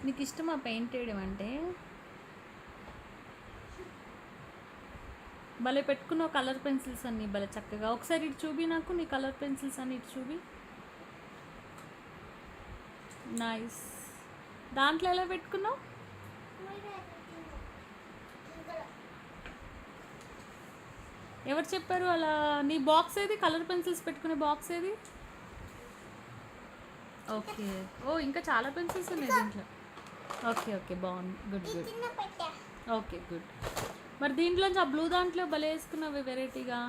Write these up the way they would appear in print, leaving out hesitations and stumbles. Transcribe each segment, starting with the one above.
నీకు ఇష్టమా పెయింట్ వేయడం అంటే? భలే పెట్టుకున్నావు కలర్ పెన్సిల్స్ అన్నీ భలే చక్కగా. ఒకసారి ఇటు చూపి నాకు నీ కలర్ పెన్సిల్స్ అన్ని ఇటు చూపి. నైస్. దాంట్లో ఎలా పెట్టుకున్నావు? ఎవరు చెప్పారు అలా? నీ బాక్స్ ఏది? కలర్ పెన్సిల్స్ పెట్టుకునే బాక్స్ ఏది? ఓకే. ఓ ఇంకా చాలా పెన్సిల్స్ ఉన్నాయి దీంట్లో. ఓకే ఓకే బాగుంది. Good good. Okay good. మరి దీంట్లోంచి ఆ బ్లూ దాంట్లో భలే వేసుకున్నావు వెరైటీగా.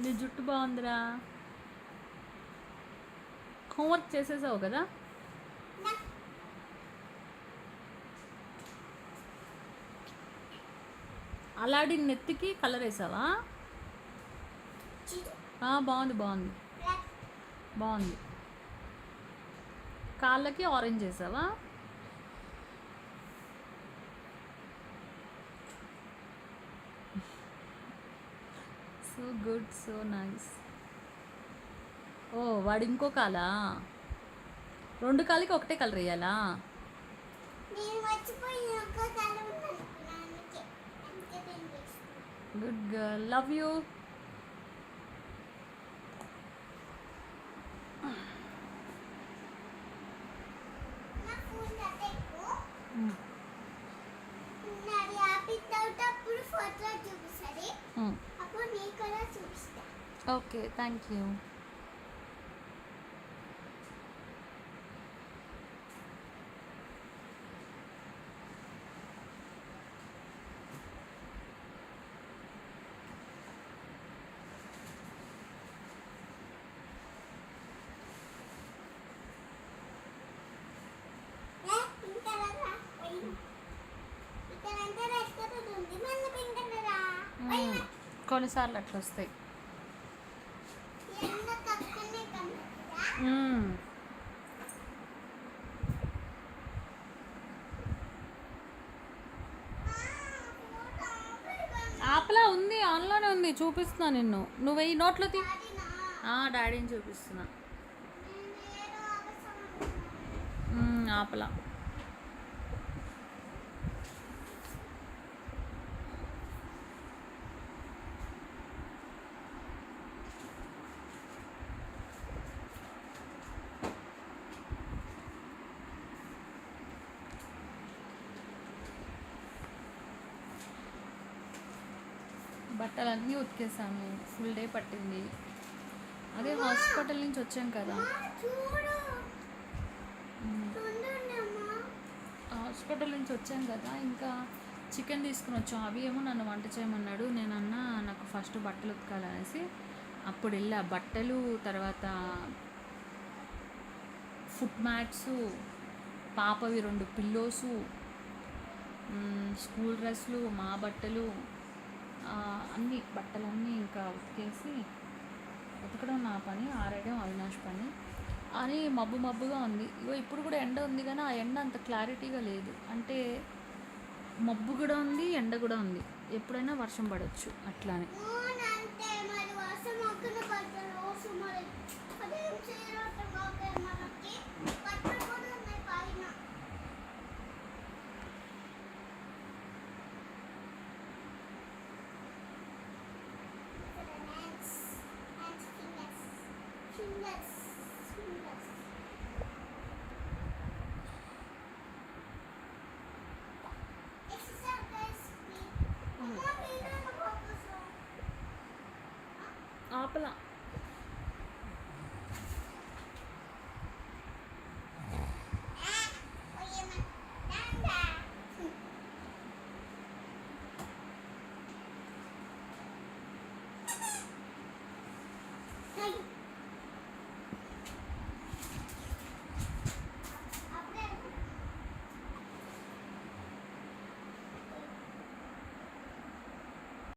నీ జుట్టు బాగుందిరా. హోంవర్క్ చేసేసావు కదా? అలాడిన్ నెత్తికి కలర్ వేసావా? బాగుంది బాగుంది బాగుంది. కాళ్ళకి ఆరెంజ్ వేసావా? So good, so nice. ఓ వాడు ఇంకో కాలా? రెండు కాళ్ళకి ఒకటే కలర్ వేయాలా? Good girl, love you. Okay thank you. కొన్నిసార్లు అట్లా వస్తాయి. ఆపలా ఉంది, ఆన్లోనే ఉంది, చూపిస్తున్నా నిన్ను. నువ్వు ఈ నోట్లో డాడీని చూపిస్తున్నా. ఆపలా. బట్టలన్నీ ఉతికేసాను. ఫుల్ డే పట్టింది. అదే హాస్పిటల్ నుంచి వచ్చాం కదా. హాస్పిటల్ నుంచి వచ్చాం కదా, ఇంకా చికెన్ తీసుకుని వచ్చాం. అవి ఏమో నన్ను వంట చేయమన్నాడు. నేనన్నా నాకు ఫస్ట్ బట్టలు ఉతకాలనేసి అప్పుడు వెళ్ళా. బట్టలు, తర్వాత ఫుట్ మ్యాట్స్, పాపవి 2 పిల్లోసు, స్కూల్ డ్రెస్లు, మా బట్టలు, అన్ని బట్టలన్నీ ఇంకా ఉతికేసి, ఉతకడం నా పని, ఆరేయడం అవినాష్ పని అని. మబ్బుగా ఉంది. ఇగో ఇప్పుడు కూడా ఎండ ఉంది, కానీ ఆ ఎండ అంత క్లారిటీగా లేదు. అంటే మబ్బు కూడా ఉంది, ఎండ కూడా ఉంది. ఎప్పుడైనా వర్షం పడవచ్చు అట్లానే. ఆపలా. Hey.